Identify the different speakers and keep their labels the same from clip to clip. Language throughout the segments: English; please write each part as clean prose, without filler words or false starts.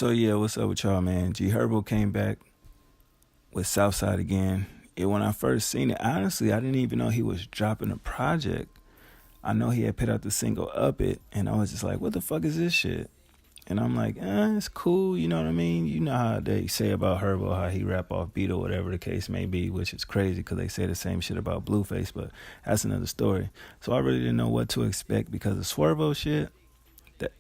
Speaker 1: So yeah, what's up with y'all, man? GHerbo came back with Southside again. When I first seen it, honestly, I didn't even know he was dropping a project. I know he had put out the single "Up It," and I was just like, "What the fuck is this shit?" And I'm like, it's cool, you know what I mean? You know how they say about Herbo, how he rap off beat or whatever the case may be, which is crazy because they say the same shit about Blueface, but that's another story. So I really didn't know what to expect because the Swervo shit,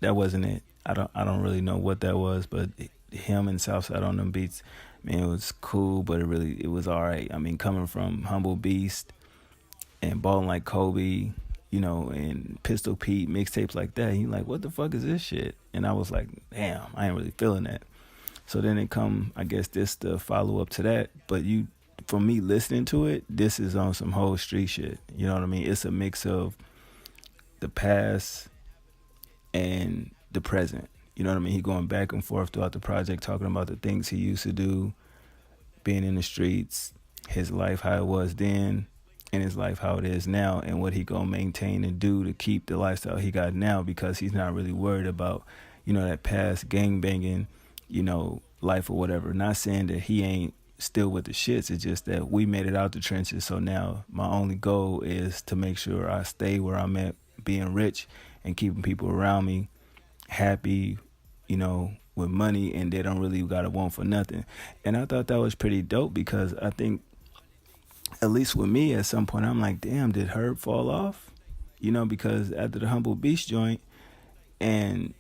Speaker 1: that wasn't it. I don't really know what that was, but him and Southside on them beats, man, it was cool, but it was all right. I mean, coming from Humble Beast and balling like Kobe, and Pistol Pete mixtapes like that, he like, what the fuck is this shit? And I was like, damn, I ain't really feeling that. So then it come, I guess this the follow up to that, but for me listening to it, this is on some whole street shit. You know what I mean? It's a mix of the past and the present. You know what I mean? He going back and forth throughout the project, talking about the things he used to do, being in the streets, his life how it was then, and his life how it is now, and what he gonna maintain and do to keep the lifestyle he got now, because he's not really worried about, that past gang banging, life or whatever. Not saying that he ain't still with the shits. It's just that we made it out the trenches. So now my only goal is to make sure I stay where I'm at, being rich and keeping people around me happy, with money, and they don't really gotta want for nothing. And I thought that was pretty dope because I think, at least with me, at some point I'm like, damn, did Herb fall off? Because after the Humble Beast joint, and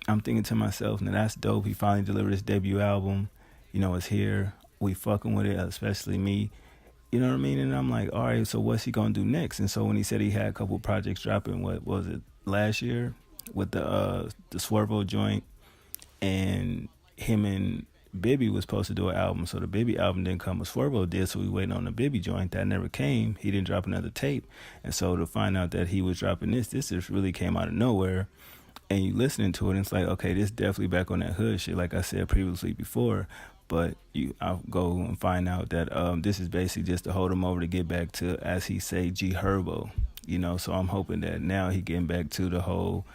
Speaker 1: I'm thinking to myself, now that's dope. He finally delivered his debut album. It's here. We fucking with it, especially me. You know what I mean? And I'm like, all right, so what's he gonna do next? And so when he said he had a couple projects dropping, what was it, last year, with the Swervo joint, and him and Bibby was supposed to do an album. So the Bibby album didn't come, but Swervo did, so we waiting on the Bibby joint. That never came. He didn't drop another tape. And so to find out that he was dropping this just really came out of nowhere. And you listening to it, and it's like, okay, this definitely back on that hood shit, like I said previously before. But I'll go and find out that this is basically just to hold him over to get back to, as he say, GHerbo. So I'm hoping that now he getting back to the whole,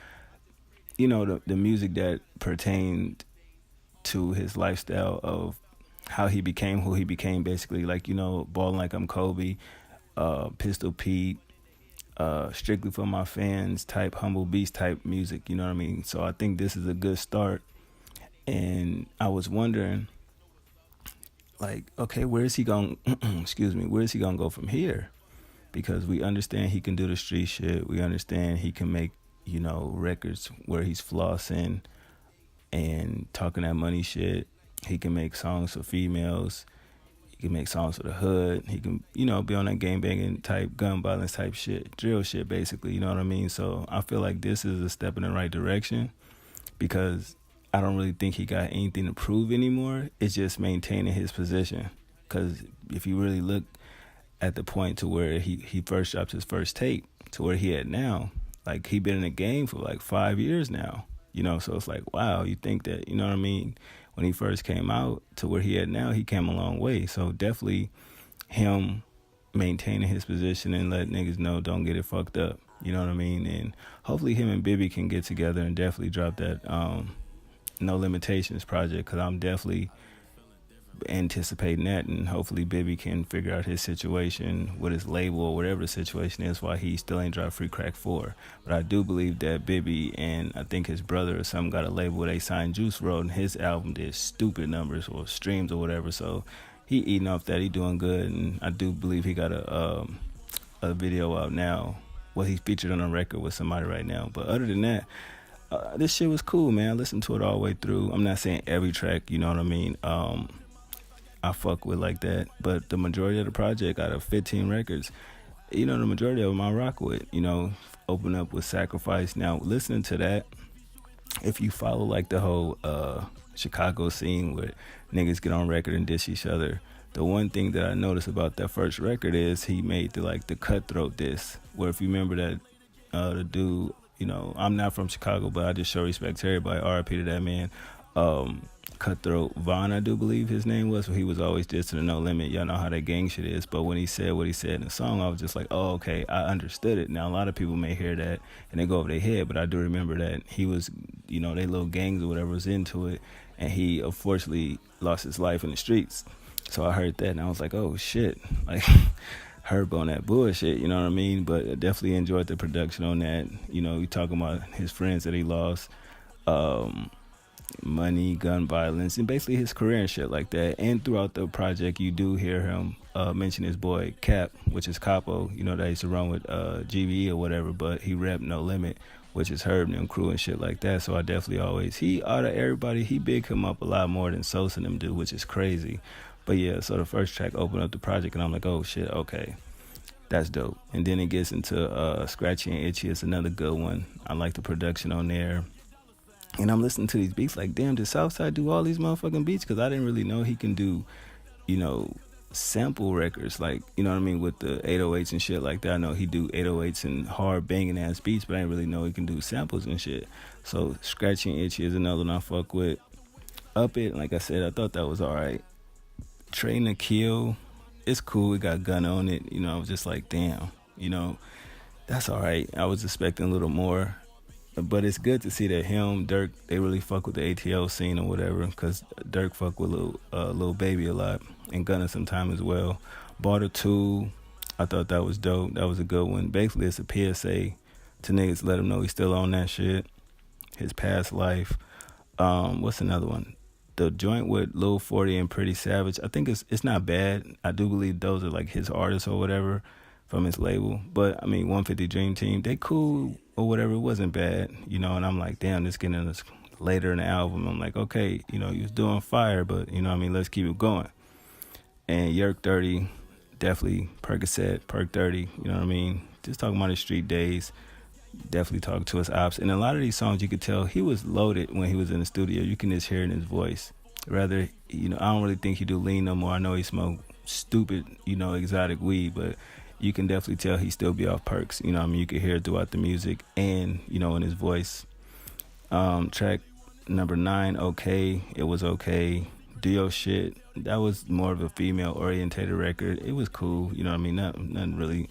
Speaker 1: the music that pertained to his lifestyle of how he became who he became, basically, like, balling like I'm Kobe, Pistol Pete, strictly for my fans type, Humble Beast type music, you know what I mean? So I think this is a good start. And I was wondering, like, okay, where is he going where is he gonna go from here? Because we understand he can do the street shit. We understand he can make, records where he's flossing and talking that money shit. He can make songs for females. He can make songs for the hood. He can, be on that gang banging type, gun violence type shit, drill shit, basically. You know what I mean? So I feel like this is a step in the right direction, because I don't really think he got anything to prove anymore. It's just maintaining his position. Because if you really look at the point to where he first dropped his first tape to where he at now, like, he been in the game for like 5 years now. So it's like, wow, you think that, you know what I mean? When he first came out to where he at now, he came a long way. So definitely him maintaining his position and let niggas know, don't get it fucked up. You know what I mean? And hopefully him and Bibby can get together and definitely drop that No Limitations project, because I'm definitely anticipating that, and hopefully Bibby can figure out his situation with his label or whatever the situation is, why he still ain't dropped Free Crack 4. But I do believe that Bibby and I think his brother or something got a label where they signed Juice WRLD, and his album did stupid numbers or streams or whatever. So he eating off that, he doing good, and I do believe he got a video out now. Well, he's featured on a record with somebody right now. But other than that, this shit was cool, man. I listened to it all the way through. I'm not saying every track, you know what I mean, I fuck with like that, but the majority of the project, out of 15 records, the majority of them I rock with. Open up with Sacrifice. Now, listening to that, if you follow like the whole Chicago scene where niggas get on record and diss each other, the one thing that I noticed about that first record is he made the cutthroat diss, where if you remember that, the dude, I'm not from Chicago, but I just show respect to everybody, RIP to that man, Cutthroat Vaughn, I do believe his name was. He was always dissing the No Limit. Y'all know how that gang shit is. But when he said what he said in the song, I was just like, oh, okay, I understood it. Now, a lot of people may hear that and they go over their head, but I do remember that he was, they little gangs or whatever was into it. And he, unfortunately, lost his life in the streets. So I heard that and I was like, oh, shit. Like, Herb on that bullshit, you know what I mean? But I definitely enjoyed the production on that. We talking about his friends that he lost. Money, gun violence, and basically his career and shit like that. And throughout the project, you do hear him mention his boy Cap, which is Capo, that used to run with GBE or whatever, but he repped No Limit, which is Herb and them crew and shit like that. So I definitely out of everybody, he big him up a lot more than Sosa and them do, which is crazy. But yeah, so the first track opened up the project and I'm like, oh shit, okay, that's dope. And then it gets into Scratchy and Itchy. It's another good one. I like the production on there. And I'm listening to these beats like, damn, did Southside do all these motherfucking beats? Because I didn't really know he can do, sample records. Like, you know what I mean, with the 808s and shit like that. I know he do 808s and hard banging ass beats, but I didn't really know he can do samples and shit. So Scratchy and Itchy is another one I fuck with. Up It, like I said, I thought that was all right. Train to Kill, it's cool. It got Gun on it. I was just like, damn, that's all right. I was expecting a little more. But it's good to see that him, Dirk, they really fuck with the ATL scene or whatever, because Dirk fuck with Lil Baby a lot, and Gunna sometime as well. Barter 2, I thought that was dope. That was a good one. Basically, it's a PSA to niggas, let him know he's still on that shit, his past life. What's another one? The joint with Lil 40 and Pretty Savage, I think it's not bad. I do believe those are like his artists or whatever from his label. But, 150 Dream Team, they cool or whatever. It wasn't bad, and I'm like, damn, this getting this later in the album. I'm like, okay, he was doing fire, but, let's keep it going. And Yerk 30, definitely Percocet, Perk 30, just talking about his street days. Definitely talking to his ops. And a lot of these songs, you could tell he was loaded when he was in the studio. You can just hear it in his voice. Rather, I don't really think he do lean no more. I know he smoked stupid, exotic weed, but you can definitely tell he still be off perks. You can hear it throughout the music and, in his voice. Track number 9, Okay. It was okay. Do Your Shit. That was more of a female-orientated record. It was cool. Nothing really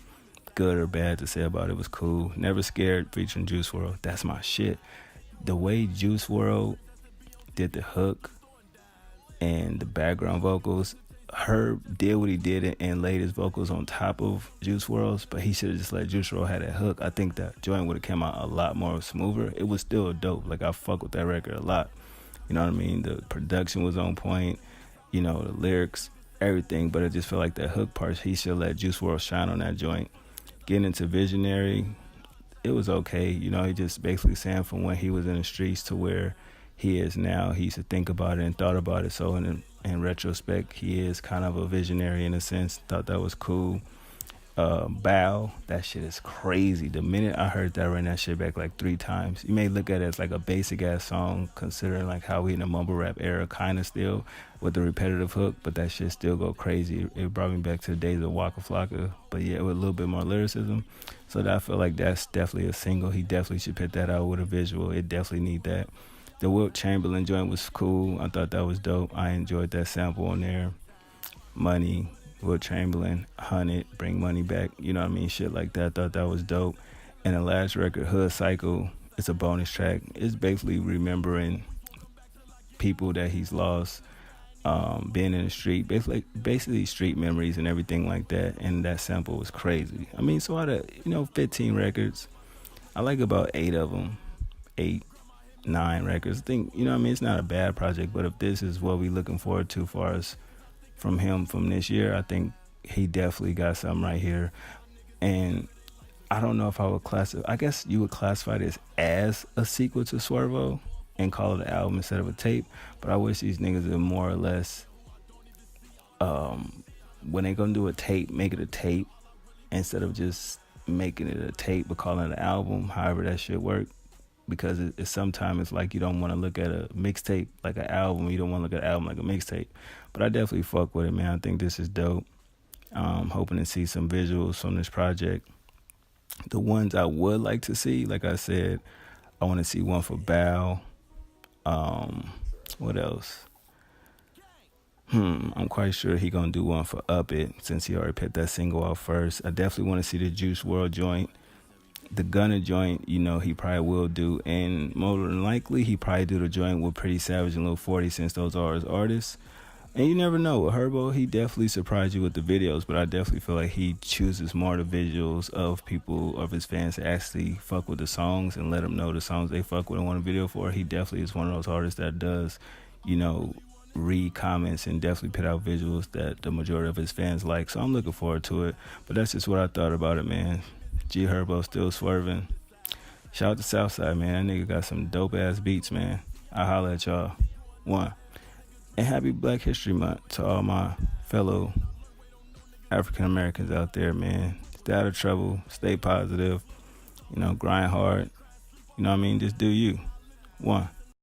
Speaker 1: good or bad to say about it. It was cool. Never Scared featuring Juice WRLD. That's my shit. The way Juice WRLD did the hook and the background vocals, Herb did what he did and laid his vocals on top of Juice WRLD's, but he should have just let Juice WRLD have that hook. I think that joint would have came out a lot more smoother. It was still dope. Like, I fuck with that record a lot. You know what I mean? The production was on point, the lyrics, everything, but I just feel like that hook part, he should let Juice WRLD shine on that joint. Getting into Visionary, it was okay. He just basically saying from when he was in the streets to where he is now, he used to think about it and thought about it. So in retrospect, he is kind of a visionary in a sense. Thought that was cool. Bow, that shit is crazy. The minute I heard that, I ran that shit back like 3 times. You may look at it as like a basic ass song, considering like how we in the mumble rap era kind of still with the repetitive hook, but that shit still go crazy. It brought me back to the days of Waka Flocka, but yeah, with a little bit more lyricism. So that I feel like that's definitely a single. He definitely should put that out with a visual. It definitely need that. The Wilt Chamberlain joint was cool. I thought that was dope. I enjoyed that sample on there. Money, Wilt Chamberlain, 100, Bring Money Back, shit like that. I thought that was dope. And the last record, Hood Cycle, it's a bonus track. It's basically remembering people that he's lost, being in the street, basically street memories and everything like that. And that sample was crazy. So out of 15 records, I like about 8 of them, 8, 9 records. I think it's not a bad project, but if this is what we looking forward to far as from him from this year, I think he definitely got something right here. And I don't know if I would I guess you would classify this as a sequel to Swervo and call it an album instead of a tape, but I wish these niggas would more or less, when they gonna do a tape, make it a tape instead of just making it a tape but calling it an album, however that shit work. Because it's sometimes it's like you don't want to look at a mixtape like an album. You don't want to look at an album like a mixtape. But I definitely fuck with it, man. I think this is dope. Hoping to see some visuals from this project. The ones I would like to see, like I said, I want to see one for Bow. What else? I'm quite sure he gonna do one for Up It since he already put that single out first. I definitely want to see the Juice World joint. The Gunna joint, he probably will do. And more than likely, he probably do the joint with Pretty Savage and Lil 40 since those are his artists. And you never know. With Herbo, he definitely surprised you with the videos, but I definitely feel like he chooses more the visuals of people, of his fans to actually fuck with the songs and let them know the songs they fuck with and want a video for. He definitely is one of those artists that does, read comments and definitely put out visuals that the majority of his fans like. So I'm looking forward to it. But that's just what I thought about it, man. GHerbo still swerving. Shout out to Southside, man. That nigga got some dope ass beats, man. I'll holla at y'all. One. And happy Black History Month to all my fellow African Americans out there, man. Stay out of trouble. Stay positive. Grind hard. Just do you. One.